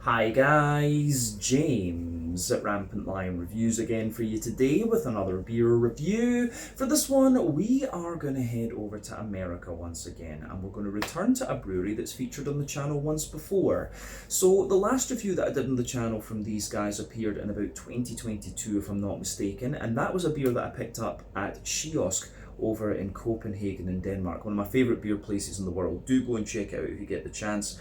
Hi guys, James at Rampant Lion Reviews again for you today with another beer review. For this one, we are going to head over to America once again, and we're going to return to a brewery that's featured on the channel once before. So the last review that I did on the channel from these guys appeared in about 2022 if I'm not mistaken, and that was a beer that I picked up at Kiosk over in Copenhagen in Denmark, one of my favourite beer places in the world. Do go and check it out if you get the chance.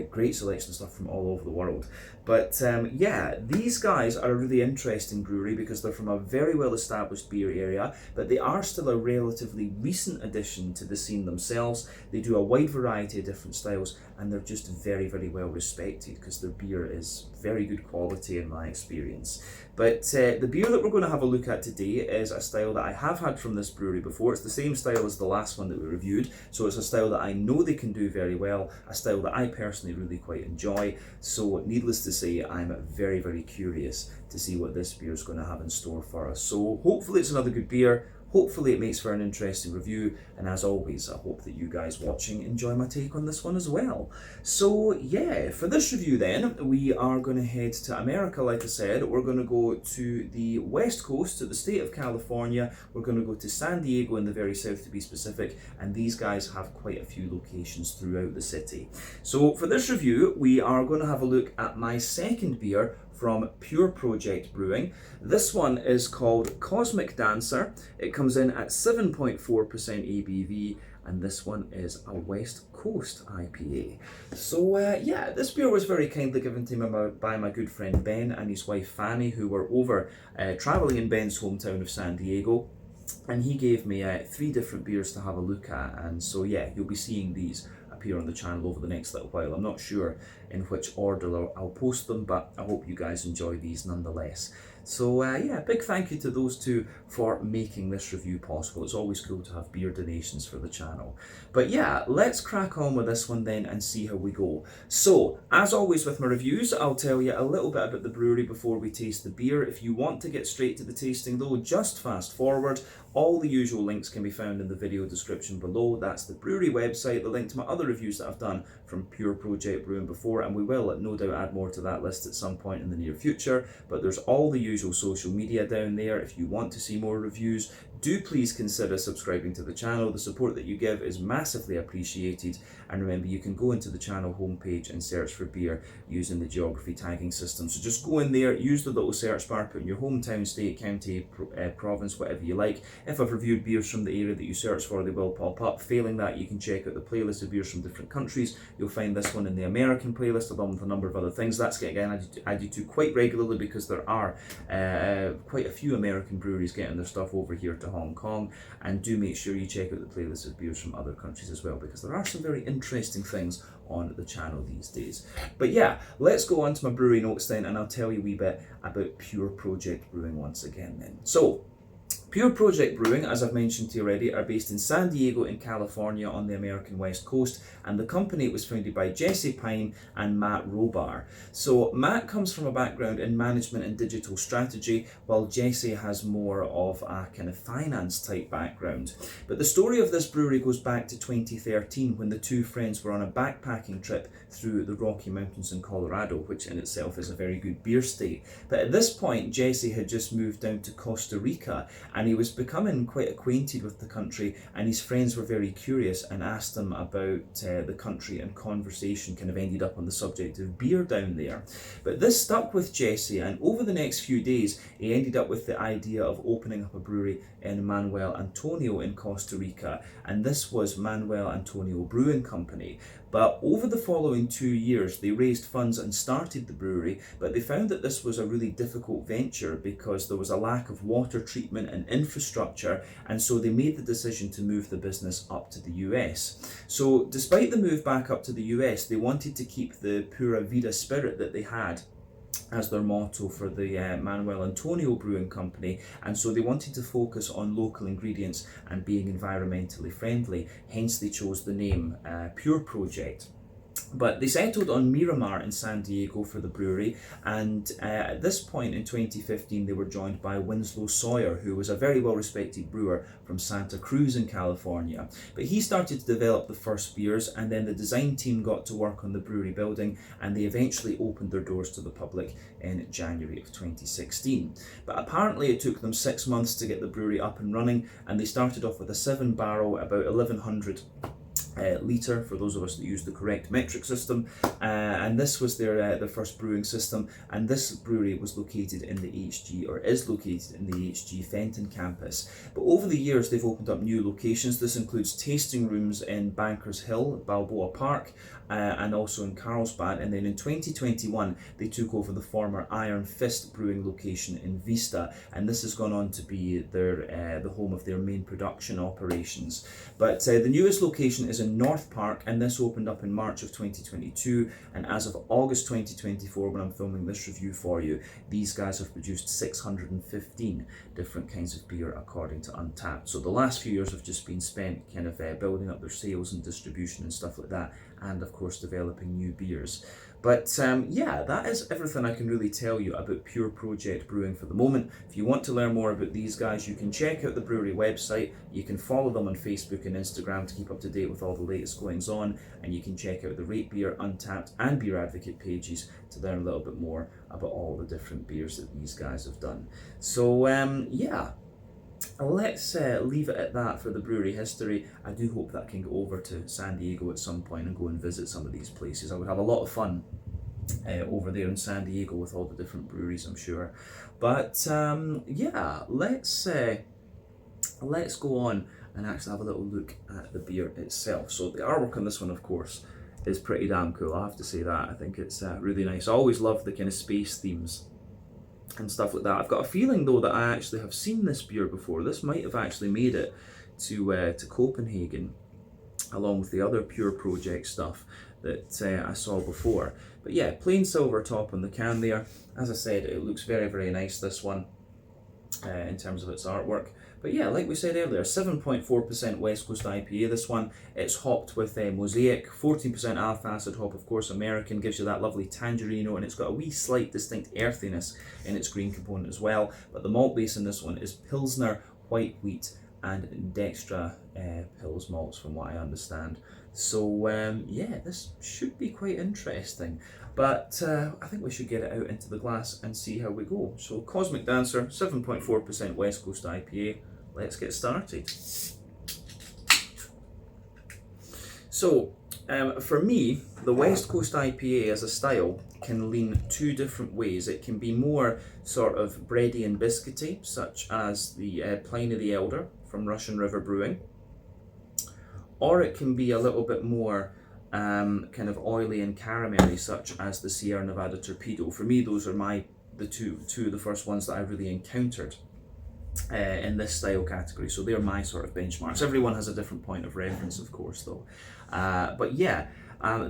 Great selection of stuff from all over the world. But yeah, these guys are a really interesting brewery because they're from a very well established beer area, but they are still a relatively recent addition to the scene themselves. They do a wide variety of different styles, and they're just very, very well respected because their beer is very good quality in my experience. But the beer that we're going to have a look at today is a style that I have had from this brewery before. It's the same style as the last one that we reviewed, so it's a style that I know they can do very well, a style that I personally really quite enjoy. So needless to say, I'm very, very curious to see what this beer is going to have in store for us. So hopefully it's another good beer. Hopefully it makes for an interesting review, and as always, I hope that you guys watching enjoy my take on this one as well. So yeah, for this review then, we are going to head to America, like I said. We're going to go to the west coast, to the state of California. We're going to go to San Diego in the very south to be specific, and these guys have quite a few locations throughout the city. So for this review, we are going to have a look at my second beer from Pure Project Brewing. This one is called Cosmic Dancer. It comes in at 7.4% ABV, and this one is a West Coast IPA. So yeah, this beer was very kindly given to me by my good friend Ben and his wife Fanny, who were over traveling in Ben's hometown of San Diego. And he gave me 3 different beers to have a look at, and so yeah, you'll be seeing these appear on the channel over the next little while. I'm not sure in which order I'll post them, but I hope you guys enjoy these nonetheless. So yeah, big thank you to those two for making this review possible. It's always cool to have beer donations for the channel. But yeah, let's crack on with this one then and see how we go. So, as always with my reviews, I'll tell you a little bit about the brewery before we taste the beer. If you want to get straight to the tasting though, just fast forward. All the usual links can be found in the video description below. That's the brewery website, the link to my other reviews that I've done from Pure Project Brewing before, and we will no doubt add more to that list at some point in the near future. But there's all the usual social media down there. If you want to see more reviews, do please consider subscribing to the channel. The support that you give is massively appreciated. And remember, you can go into the channel homepage and search for beer using the geography tagging system. So just go in there, use the little search bar, put in your hometown, state, county, province, whatever you like. If I've reviewed beers from the area that you search for, they will pop up. Failing that, you can check out the playlist of beers from different countries. You'll find this one in the American playlist along with a number of other things. That's again added to quite regularly because there are quite a few American breweries getting their stuff over here to Hong Kong. And do make sure you check out the playlist of beers from other countries as well, because there are some very interesting things on the channel these days. But yeah, let's go on to my brewery notes then, and I'll tell you a wee bit about Pure Project Brewing once again then. So, Pure Project Brewing, as I've mentioned to you already, are based in San Diego in California on the American West Coast, and the company was founded by Jesse Pine and Matt Robar. So Matt comes from a background in management and digital strategy, while Jesse has more of a kind of finance type background. But the story of this brewery goes back to 2013 when the two friends were on a backpacking trip through the Rocky Mountains in Colorado, which in itself is a very good beer state. But at this point, Jesse had just moved down to Costa Rica, and he was becoming quite acquainted with the country, and his friends were very curious and asked him about the country, and conversation kind of ended up on the subject of beer down there. But this stuck with Jesse, and over the next few days he ended up with the idea of opening up a brewery in Manuel Antonio in Costa Rica, and this was Manuel Antonio Brewing Company. But over the following 2 years, they raised funds and started the brewery, but they found that this was a really difficult venture because there was a lack of water treatment and infrastructure, and so they made the decision to move the business up to the US. So despite the move back up to the US, they wanted to keep the Pura Vida spirit that they had as their motto for the Manuel Antonio Brewing Company, and so they wanted to focus on local ingredients and being environmentally friendly, hence they chose the name Pure Project. But they settled on Miramar in San Diego for the brewery, and at this point in 2015 they were joined by Winslow Sawyer, who was a very well respected brewer from Santa Cruz in California. But he started to develop the first beers, and then the design team got to work on the brewery building, and they eventually opened their doors to the public in January of 2016. But apparently it took them 6 months to get the brewery up and running, and they started off with a 7-barrel, about 1100 litre, for those of us that use the correct metric system, and this was their first brewing system. And this brewery was located in the HG, or is located in the HG Fenton campus. But over the years they've opened up new locations. This includes tasting rooms in Bankers Hill, Balboa Park, and also in Carlsbad. And then in 2021 they took over the former Iron Fist brewing location in Vista, and this has gone on to be the home of their main production operations. But the newest location is in North Park, and this opened up in March of 2022, and as of August 2024, when I'm filming this review for you, these guys have produced 615 different kinds of beer according to Untappd. So the last few years have just been spent kind of building up their sales and distribution and stuff like that, and of course developing new beers. But yeah, that is everything I can really tell you about Pure Project Brewing for the moment. If you want to learn more about these guys, you can check out the brewery website. You can follow them on Facebook and Instagram to keep up to date with all the latest goings on, and you can check out the Rate Beer, Untappd and Beer Advocate pages to learn a little bit more about all the different beers that these guys have done. So yeah, let's leave it at that for the brewery history. I do hope that I can go over to San Diego at some point and go and visit some of these places. I would have a lot of fun over there in San Diego with all the different breweries, I'm sure. But yeah, let's go on and actually have a little look at the beer itself. So the artwork on this one, of course, is pretty damn cool. I have to say that. I think it's really nice. I always love the kind of space themes and stuff like that. I've got a feeling though that I actually have seen this beer before. This might have actually made it to Copenhagen, along with the other Pure Project stuff that I saw before. But yeah, plain silver top on the can there. As I said, it looks very, very nice, this one, in terms of its artwork. But yeah, like we said earlier, 7.4% West Coast IPA, this one. It's hopped with Mosaic, 14% alpha acid hop, of course, American, gives you that lovely tangerine note, and it's got a wee slight distinct earthiness in its green component as well. But the malt base in this one is Pilsner, white wheat, and Dextra Pils malts, from what I understand. So yeah, this should be quite interesting. But I think we should get it out into the glass and see how we go. So Cosmic Dancer, 7.4% West Coast IPA. Let's get started. So for me, the West Coast IPA as a style can lean two different ways. It can be more sort of bready and biscuity, such as the Pliny the Elder from Russian River Brewing, or it can be a little bit more kind of oily and caramelly, such as the Sierra Nevada Torpedo. For me, those are the two of the first ones that I really encountered in this style category. So they're my sort of benchmarks. Everyone has a different point of reference, of course, though. But yeah,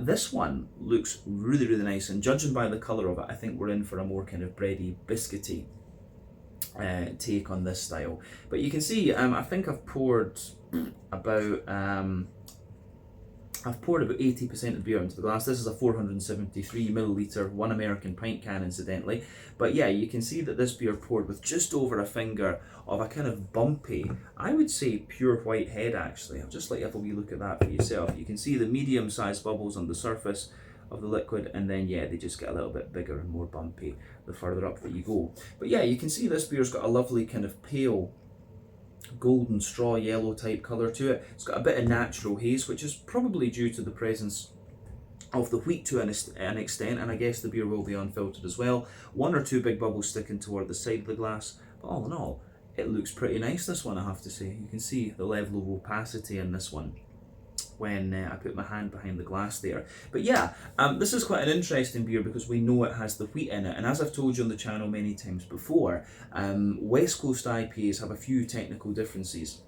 this one looks really, really nice, and judging by the colour of it, I think we're in for a more kind of bready, biscuity take on this style. But you can see, I think I've poured about 80% of the beer into the glass. This is a 473 milliliter, 1 American pint can, incidentally. But yeah, you can see that this beer poured with just over a finger of a kind of bumpy, I would say pure white head actually. I'll just let you have a wee look at that for yourself. You can see the medium-sized bubbles on the surface of the liquid, and then yeah, they just get a little bit bigger and more bumpy the further up that you go. But yeah, you can see this beer's got a lovely kind of pale golden straw yellow type colour to it. It's got a bit of natural haze, which is probably due to the presence of the wheat to an extent, and I guess the beer will be unfiltered as well. One or two big bubbles sticking toward the side of the glass, but all in all, it looks pretty nice, this one, I have to say. You can see the level of opacity in this one when I put my hand behind the glass there. But yeah, this is quite an interesting beer because we know it has the wheat in it, and as I've told you on the channel many times before, West Coast IPAs have a few technical differences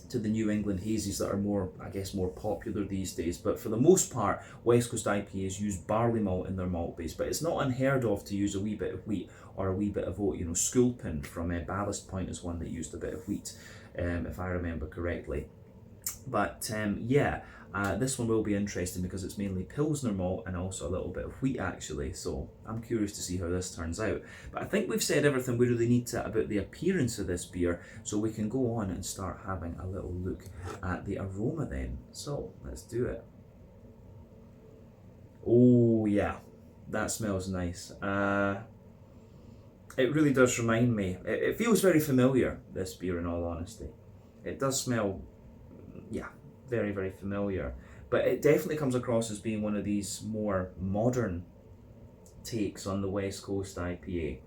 to the New England hazies that are more, I guess, more popular these days. But for the most part, West Coast IPAs use barley malt in their malt base, but it's not unheard of to use a wee bit of wheat or a wee bit of oat. You know, Sculpin from Ballast Point is one that used a bit of wheat, if I remember correctly. But yeah, This one will be interesting because it's mainly Pilsner malt and also a little bit of wheat actually, so I'm curious to see how this turns out. But I think we've said everything we really need to about the appearance of this beer, so we can go on and start having a little look at the aroma then. So let's do it. Oh yeah, that smells nice. It really does remind me, it feels very familiar, this beer, in all honesty. It does smell, yeah, very, very familiar. But it definitely comes across as being one of these more modern takes on the West Coast IPA.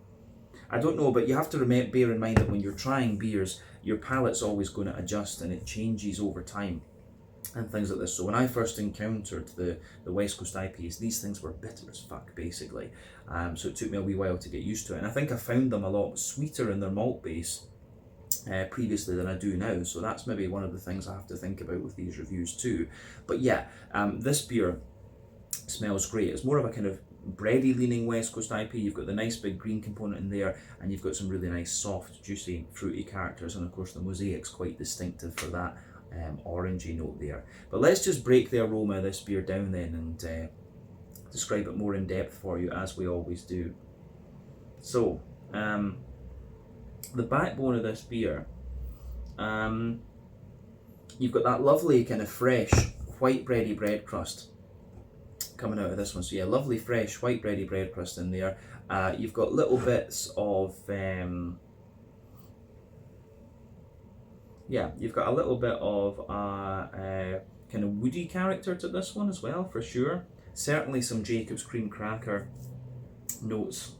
I don't know, but you have to bear in mind that when you're trying beers, your palate's always going to adjust and it changes over time and things like this. So when I first encountered the West Coast IPAs, these things were bitter as fuck, basically. So it took me a wee while to get used to it. And I think I found them a lot sweeter in their malt base previously than I do now. So that's maybe one of the things I have to think about with these reviews too. But yeah, this beer smells great. It's more of a kind of bready leaning West Coast IPA. You've got the nice big green component in there, and you've got some really nice soft, juicy, fruity characters, and of course the mosaic's quite distinctive for that orangey note there. But let's just break the aroma of this beer down then and describe it more in depth for you, as we always do. So, the backbone of this beer, you've got that lovely kind of fresh white bready bread crust coming out of this one. So yeah, lovely fresh white bready bread crust in there. You've got little bits of you've got a little bit of kind of woody character to this one as well, for sure. Certainly some Jacob's cream cracker notes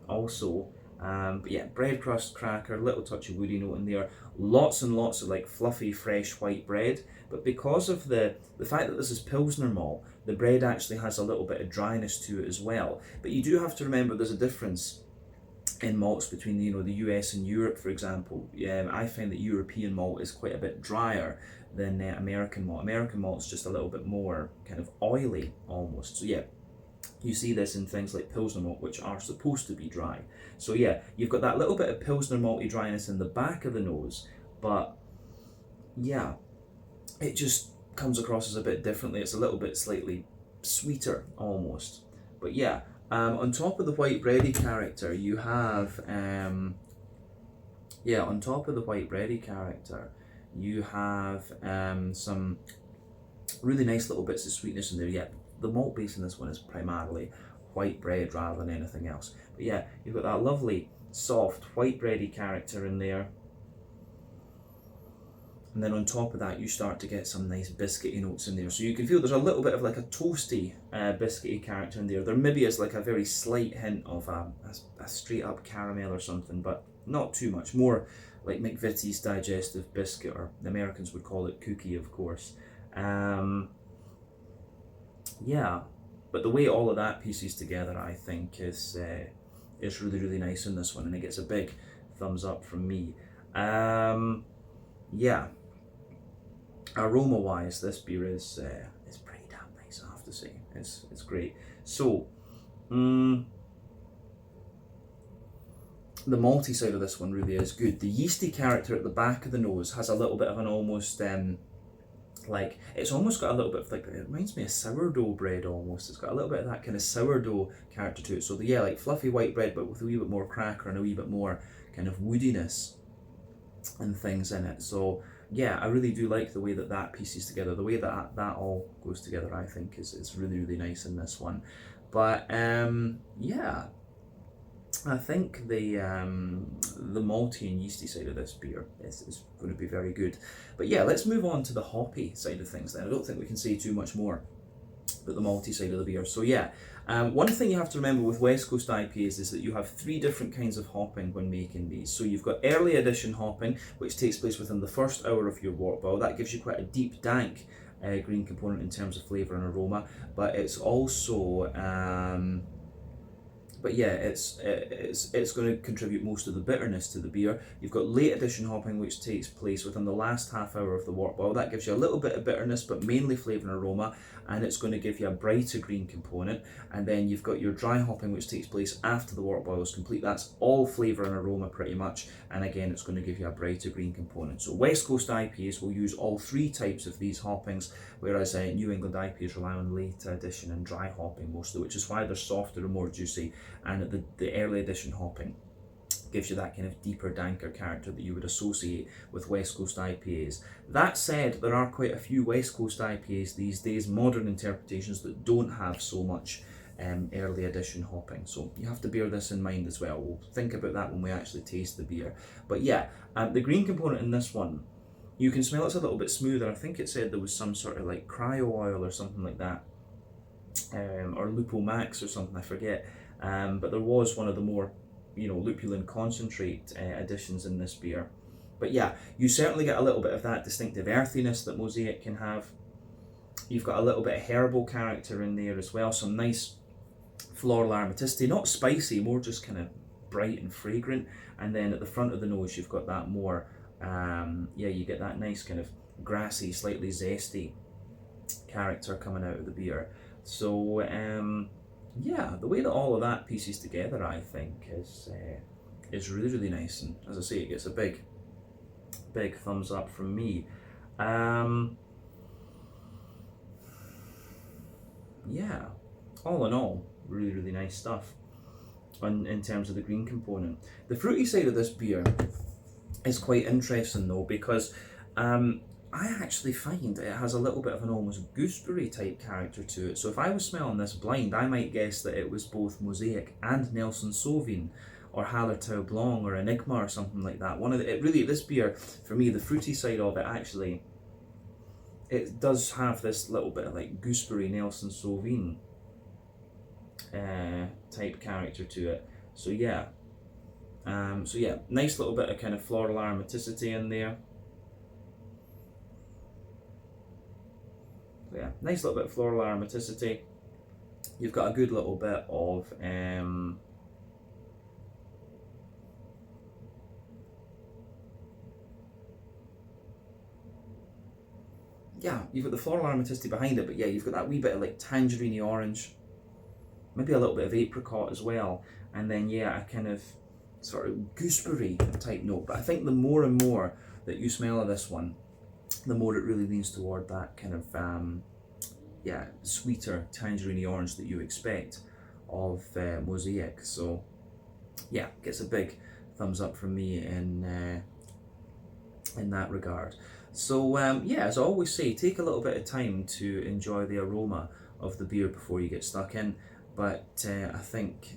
also. But yeah, bread crust, cracker, little touch of woody note in there. Lots and lots of like fluffy, fresh white bread. But because of the fact that this is Pilsner malt, the bread actually has a little bit of dryness to it as well. But you do have to remember there's a difference in malts between the US and Europe, for example. I find that European malt is quite a bit drier than American malt. American malt's just a little bit more kind of oily almost. So yeah, you see this in things like Pilsner malt, which are supposed to be dry. So yeah, you've got that little bit of Pilsner malty dryness in the back of the nose, but yeah, it just comes across as a bit differently. It's a little bit slightly sweeter almost. But yeah, on top of the white bready character, you have on top of the white bready character, you have some really nice little bits of sweetness in there. Yeah, the malt base in this one is primarily white bread rather than anything else. But yeah, you've got that lovely soft white bready character in there. And then on top of that, you start to get some nice biscuity notes in there. So you can feel there's a little bit of like a toasty biscuity character in there. There maybe is like a very slight hint of a straight up caramel or something, but not too much. More like McVitie's digestive biscuit, or the Americans would call it cookie, of course. Yeah, but the way all of that pieces together, I think, is really, really nice in this one, and it gets a big thumbs up from me. Yeah, aroma wise, this beer is pretty damn nice, I have to say. It's great. So the malty side of this one really is good. The yeasty character at the back of the nose has a little bit of an almost like, it's almost got a little bit of like, it reminds me of sourdough bread almost. It's got a little bit of that kind of sourdough character to it. So yeah, like fluffy white bread, but with a wee bit more cracker and a wee bit more kind of woodiness and things in it. So yeah, I really do like the way that pieces together. The way that all goes together, I think, is really, really nice in this one. But yeah, I think the malty and yeasty side of this beer is going to be very good. But yeah, let's move on to the hoppy side of things then. I don't think we can say too much more about the malty side of the beer. So yeah, one thing you have to remember with West Coast IPAs is that you have three different kinds of hopping when making these. So you've got early edition hopping, which takes place within the first hour of your wort boil. That gives you quite a deep, dank green component in terms of flavour and aroma, but it's also But yeah, it's going to contribute most of the bitterness to the beer. You've got late addition hopping, which takes place within the last half hour of the wort boil. That gives you a little bit of bitterness, but mainly flavour and aroma, and it's going to give you a brighter green component. And then you've got your dry hopping, which takes place after the wort boil is complete. That's all flavour and aroma pretty much, and again, it's going to give you a brighter green component. So West Coast IPAs will use all three types of these hoppings, whereas New England IPAs rely on late addition and dry hopping mostly, which is why they're softer and more juicy. And the early addition hopping gives you that kind of deeper, danker character that you would associate with West Coast IPAs. That said, there are quite a few West Coast IPAs these days, modern interpretations, that don't have so much early addition hopping. So you have to bear this in mind as well. We'll think about that when we actually taste the beer. But yeah, the green component in this one, you can smell it's a little bit smoother. I think it said there was some sort of like cryo oil or something like that, or Lupo Max or something, I forget. But there was one of the more, lupulin concentrate additions in this beer. But yeah, you certainly get a little bit of that distinctive earthiness that Mosaic can have. You've got a little bit of herbal character in there as well, some nice floral aromaticity, not spicy, more just kind of bright and fragrant. And then at the front of the nose, you've got that more, you get that nice kind of grassy, slightly zesty character coming out of the beer. So, yeah, the way that all of that pieces together, I think, is really, really nice. And as I say, it gets a big thumbs up from me. Yeah, all in all, really, really nice stuff in terms of the green component. The fruity side of this beer is quite interesting though, because I actually find it has a little bit of an almost gooseberry type character to it. So if I was smelling this blind, I might guess that it was both Mosaic and Nelson Sauvin, or Hallertau Blanc, or Enigma, or something like that. This beer, for me, the fruity side of it actually, it does have this little bit of like gooseberry Nelson Sauvin type character to it. So yeah, nice little bit of kind of floral aromaticity in there. Yeah, nice little bit of floral aromaticity. You've got a good little bit of you've got the floral aromaticity behind it, but yeah, you've got that wee bit of like tangerine orange, maybe a little bit of apricot as well, and then yeah, a kind of sort of gooseberry type note. But I think the more and more that you smell of this one, the more it really leans toward that kind of sweeter tangerine orange that you expect of Mosaic. So yeah, gets a big thumbs up from me in that regard. So as I always say, take a little bit of time to enjoy the aroma of the beer before you get stuck in. But I think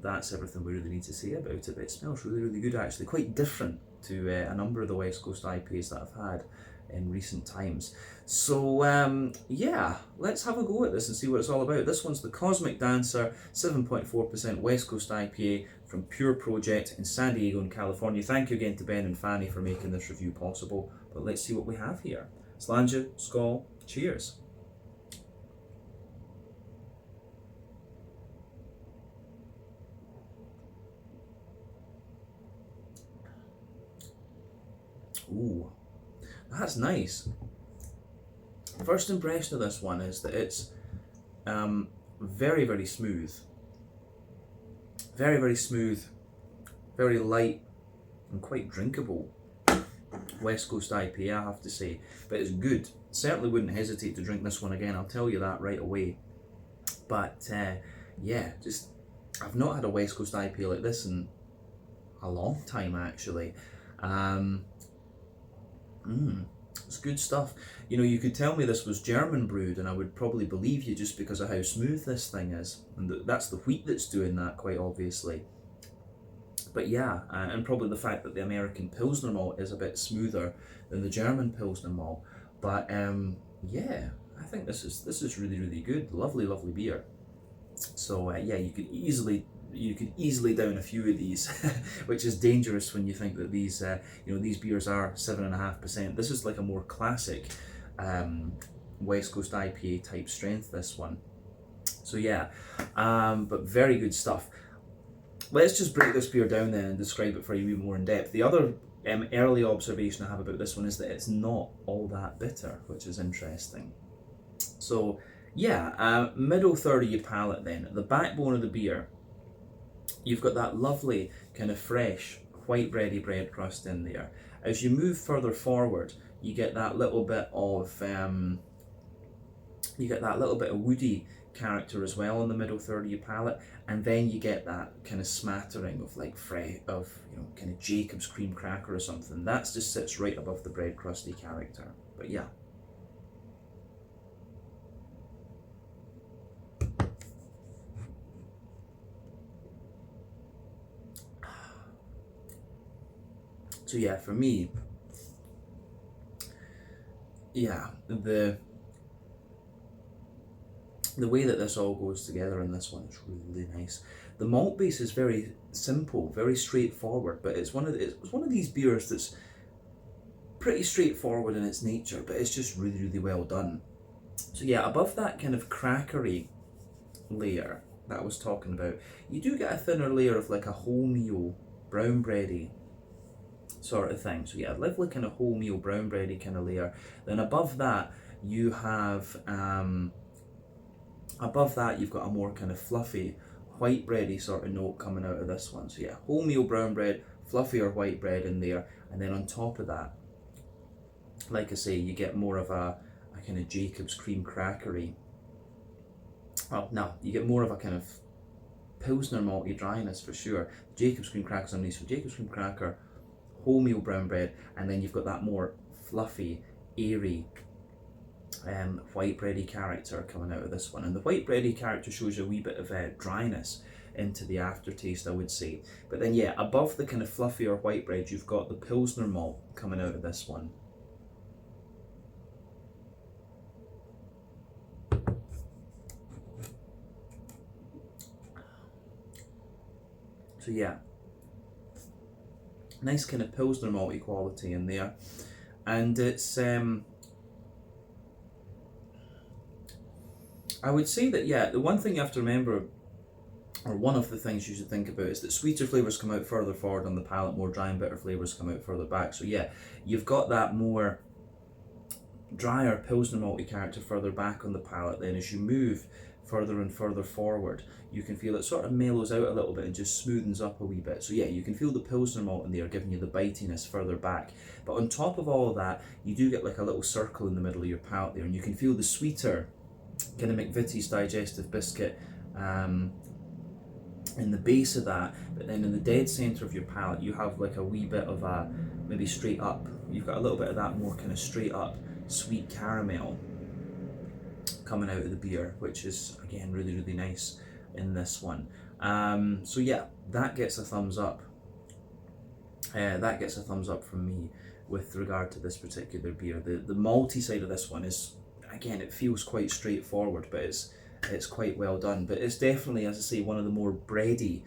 that's everything we really need to say about it. It smells really, really good actually, quite different to a number of the West Coast IPAs that I've had in recent times. So let's have a go at this and see what it's all about. This one's the Cosmic Dancer, 7.4% West Coast IPA from Pure Project in San Diego in California. Thank you again to Ben and Fanny for making this review possible. But let's see what we have here. Slàinte, skål, cheers. Ooh, that's nice. First impression of this one is that it's very, very smooth. Very, very smooth, very light and quite drinkable West Coast IPA, I have to say. But it's good. Certainly wouldn't hesitate to drink this one again, I'll tell you that right away. But I've not had a West Coast IPA like this in a long time actually. It's good stuff. You could tell me this was German brewed and I would probably believe you just because of how smooth this thing is. And that's the wheat that's doing that, quite obviously. But yeah, and probably the fact that the American Pilsner malt is a bit smoother than the German Pilsner malt. But I think this is really, really good. Lovely, lovely beer. So you could easily down a few of these, which is dangerous when you think that these these beers are 7.5%. This is like a more classic West Coast IPA type strength, this one. So yeah, but very good stuff. Let's just break this beer down then and describe it for you more in depth. The other early observation I have about this one is that it's not all that bitter, which is interesting. So yeah, middle third of your palate then. The backbone of the beer, you've got that lovely kind of fresh white bready bread crust in there. As you move further forward, you get that little bit of woody character as well in the middle third of your palate, and then you get that kind of smattering of like kind of Jacob's cream cracker or something. That just sits right above the bread crusty character. But yeah. So yeah, for me, yeah, the way that this all goes together in this one is really nice. The malt base is very simple, very straightforward, but it's one of these beers that's pretty straightforward in its nature, but it's just really, really well done. So yeah, above that kind of crackery layer that I was talking about, you do get a thinner layer of like a wholemeal brown bready sort of thing. So yeah, a lovely kind of wholemeal brown bready kind of layer. Then above that you have you've got a more kind of fluffy white bready sort of note coming out of this one. So yeah, wholemeal brown bread, fluffier white bread in there, and then on top of that, like I say, you get more of a kind of Jacob's cream crackery. Well, no, you get more of a kind of Pilsner malty dryness for sure. Jacob's cream crackers underneath, so Jacob's cream cracker, wholemeal brown bread, and then you've got that more fluffy, airy white bready character coming out of this one. And the white bready character shows you a wee bit of dryness into the aftertaste, I would say. But then yeah, above the kind of fluffier white bread, you've got the Pilsner malt coming out of this one. So yeah, nice kind of Pilsner malty quality in there. And it's I would say that yeah, the one thing you have to remember, or one of the things you should think about, is that sweeter flavours come out further forward on the palate, more dry and bitter flavours come out further back. So yeah, you've got that more drier Pilsner malty character further back on the palate. Then as you move further and further forward, you can feel it sort of mellows out a little bit and just smoothens up a wee bit. So yeah, you can feel the Pilsner malt in there giving you the bitiness further back. But on top of all of that, you do get like a little circle in the middle of your palate there, and you can feel the sweeter kind of McVitie's digestive biscuit in the base of that. But then in the dead centre of your palate, you have like a wee bit of a, maybe straight up, you've got a little bit of that more kind of straight up sweet caramel coming out of the beer, which is again really, really nice in this one. So yeah, that gets a thumbs up. That gets a thumbs up from me with regard to this particular beer. The malty side of this one is, again, it feels quite straightforward, but it's quite well done. But it's definitely, as I say, one of the more bready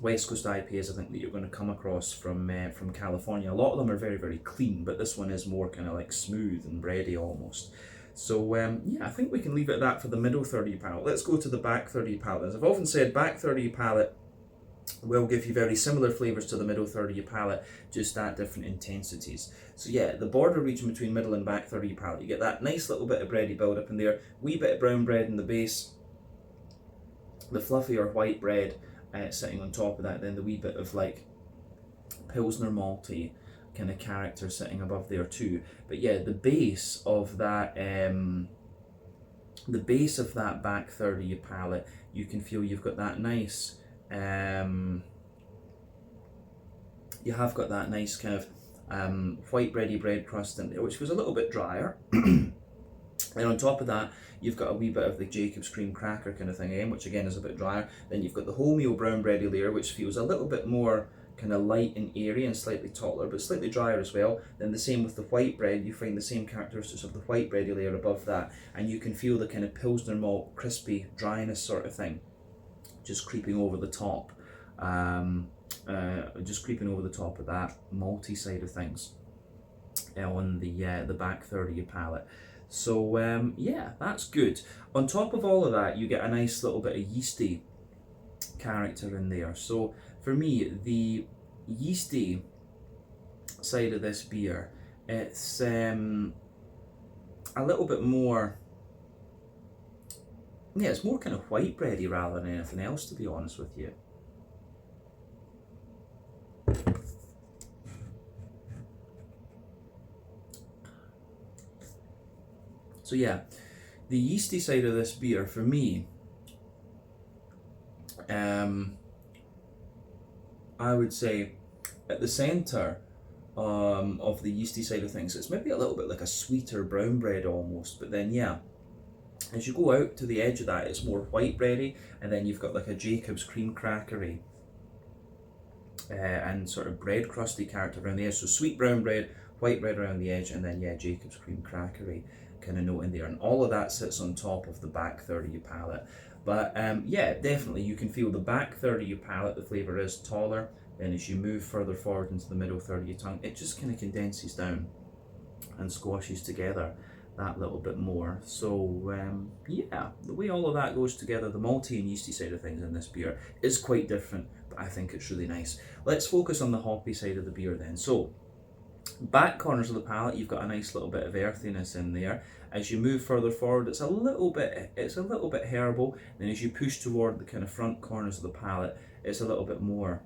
West Coast IPAs I think that you're going to come across from California. A lot of them are very, very clean, but this one is more kind of like smooth and bready almost. So yeah, I think we can leave it at that for the middle third of your palate. Let's go to the back third of your palate. As I've often said, back third of your palate will give you very similar flavours to the middle third of your palate, just at different intensities. So yeah, the border region between middle and back third of your palate, you get that nice little bit of bready build up in there, wee bit of brown bread in the base, the fluffier white bread sitting on top of that, then the wee bit of like Pilsner malty kind of character sitting above there too. But yeah, the base of that back third of your palate, you can feel you've got that nice you have got that nice kind of white bready bread crust in there, which was a little bit drier. And on top of that, you've got a wee bit of the Jacob's cream cracker kind of thing again, which again is a bit drier. Then you've got the wholemeal brown bready layer, which feels a little bit more kind of light and airy and slightly taller, but slightly drier as well. Then the same with the white bread, you find the same characteristics of the white bready layer above that, and you can feel the kind of Pilsner malt crispy dryness sort of thing just creeping over the top. Just creeping over the top of that malty side of things on the back third of your palate. So yeah, that's good. On top of all of that, you get a nice little bit of yeasty character in there. So for me, the yeasty side of this beer, it's a little bit more, yeah, it's more kind of white bready rather than anything else, to be honest with you. So yeah, the yeasty side of this beer for me, I would say at the centre of the yeasty side of things, it's maybe a little bit like a sweeter brown bread almost, but then yeah, as you go out to the edge of that, it's more white bready, and then you've got like a Jacob's cream crackery and sort of bread crusty character around the edge. So sweet brown bread, white bread around the edge, and then yeah, Jacob's cream crackery kind of note in there, and all of that sits on top of the back third of your palate. But yeah, definitely you can feel the back third of your palate, the flavour is taller, and as you move further forward into the middle third of your tongue, it just kind of condenses down and squashes together that little bit more. So yeah, the way all of that goes together, the malty and yeasty side of things in this beer is quite different, but I think it's really nice. Let's focus on the hoppy side of the beer then. So back corners of the palate, you've got a nice little bit of earthiness in there. As you move further forward, it's a little bit herbal. Then as you push toward the kind of front corners of the palate, it's a little bit more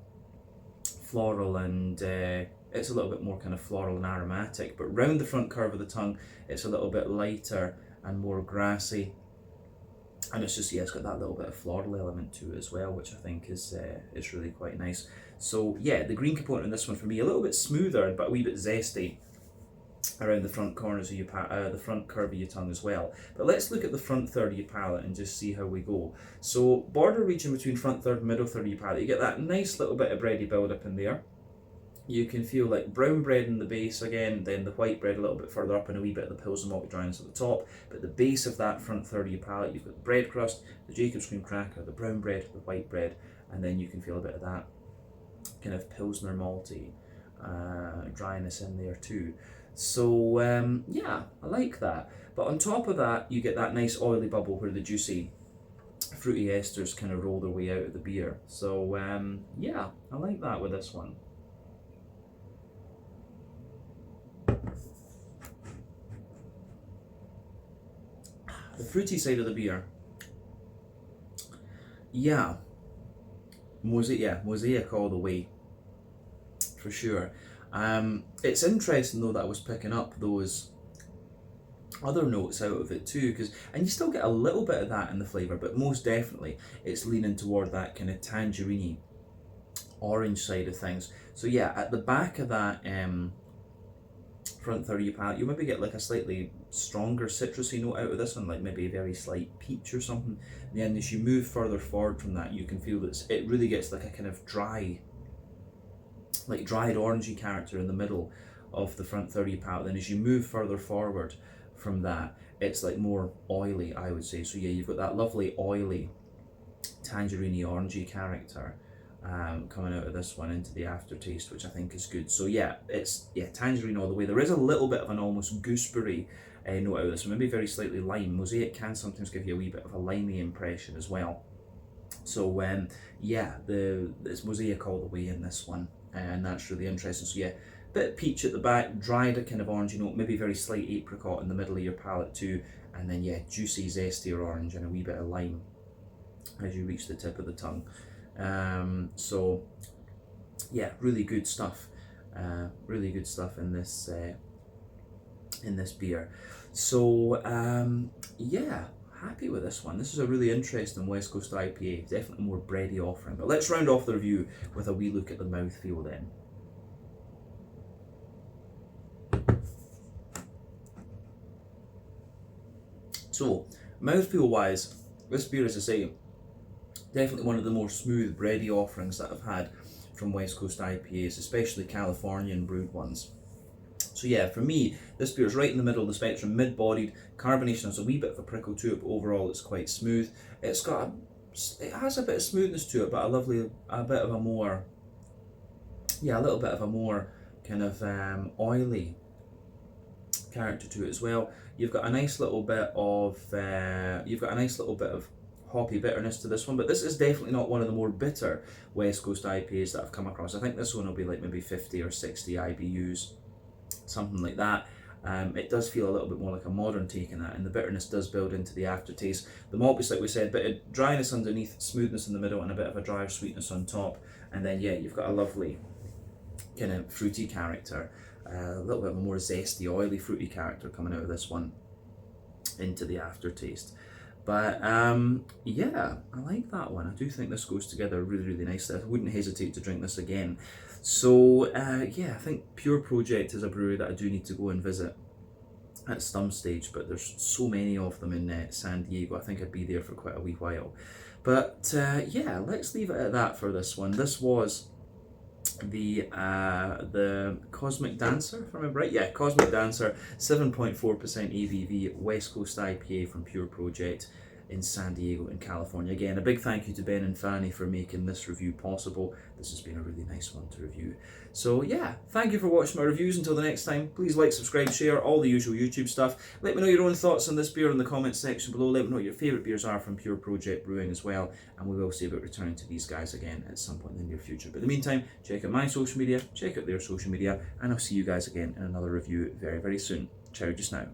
floral and it's a little bit more kind of floral and aromatic. But round the front curve of the tongue, it's a little bit lighter and more grassy. And it's just, yeah, it's got that little bit of floral element to it as well, which I think is really quite nice. So yeah, the green component in this one for me, a little bit smoother but a wee bit zesty around the front corners of your the front curve of your tongue as well. But let's look at the front third of your palate and just see how we go. So border region between front third and middle third of your palate, you get that nice little bit of bready build up in there. You can feel like brown bread in the base again, then the white bread a little bit further up and a wee bit of the Pilsner malty dryness at the top. But the base of that front third of your palate, you've got the bread crust, the Jacob's cream cracker, the brown bread, the white bread, and then you can feel a bit of that kind of Pilsner malty dryness in there too. So yeah, I like that. But on top of that, you get that nice oily bubble where the juicy fruity esters kind of roll their way out of the beer. So yeah, I like that with this one. The fruity side of the beer, yeah, mosaic all the way, for sure. It's interesting though that I was picking up those other notes out of it too, and you still get a little bit of that in the flavour, but most definitely it's leaning toward that kind of tangerine orange side of things. So yeah, at the back of that front third of your palate, you maybe get like a slightly stronger citrusy note out of this one, like maybe a very slight peach or something. And then as you move further forward from that, you can feel that it really gets like a kind of dry, like dried orangey character in the middle of the front third of your palate. Then as you move further forward from that, it's like more oily, I would say. So yeah, you've got that lovely oily tangerine orangey character coming out of this one into the aftertaste, which I think is good. So yeah, it's tangerine all the way. There is a little bit of an almost gooseberry note out of this, so maybe very slightly lime. Mosaic can sometimes give you a wee bit of a limey impression as well. So yeah, it's mosaic all the way in this one, and that's really interesting. So yeah, bit of peach at the back, dried a kind of orangey note, maybe very slight apricot in the middle of your palate too, and then yeah, juicy zesty orange and a wee bit of lime as you reach the tip of the tongue. So yeah, really good stuff. Really good stuff in this beer. So yeah, happy with this one. This is a really interesting West Coast IPA, definitely more bready offering. But let's round off the review with a wee look at the mouthfeel then. So mouthfeel wise, this beer, as I say, definitely one of the more smooth, bready offerings that I've had from West Coast IPAs, especially Californian brewed ones. So yeah, for me, this beer is right in the middle of the spectrum, mid-bodied. Carbonation has a wee bit of a prickle to it, but overall it's quite smooth. It has a bit of smoothness to it, but a little bit of a more kind of oily character to it as well. You've got a nice little bit of hoppy bitterness to this one, but this is definitely not one of the more bitter West Coast IPAs that I've come across. I think this one will be like maybe 50 or 60 IBUs, something like that. It does feel a little bit more like a modern take in that, and the bitterness does build into the aftertaste. The malt base, like we said, bit of dryness underneath, smoothness in the middle, and a bit of a drier sweetness on top. And then yeah, you've got a lovely kind of fruity character, a little bit of a more zesty, oily, fruity character coming out of this one into the aftertaste. But yeah, I like that one. I do think this goes together really, really nicely. I wouldn't hesitate to drink this again. So yeah, I think Pure Project is a brewery that I do need to go and visit at some stage, but there's so many of them in San Diego. I think I'd be there for quite a wee while. But yeah, let's leave it at that for this one. This was the Cosmic Dancer, if I remember right. Yeah, Cosmic Dancer, 7.4% ABV West Coast IPA from Pure Project in San Diego in California. Again, a big thank you to Ben and Fanny for making this review possible. This has been a really nice one to review. So yeah, thank you for watching my reviews. Until the next time, please like, subscribe, share, all the usual YouTube stuff. Let me know your own thoughts on this beer in the comments section below. Let me know what your favourite beers are from Pure Project Brewing as well, and we will see about returning to these guys again at some point in the near future. But in the meantime, check out my social media, check out their social media, and I'll see you guys again in another review very, very soon. Ciao just now.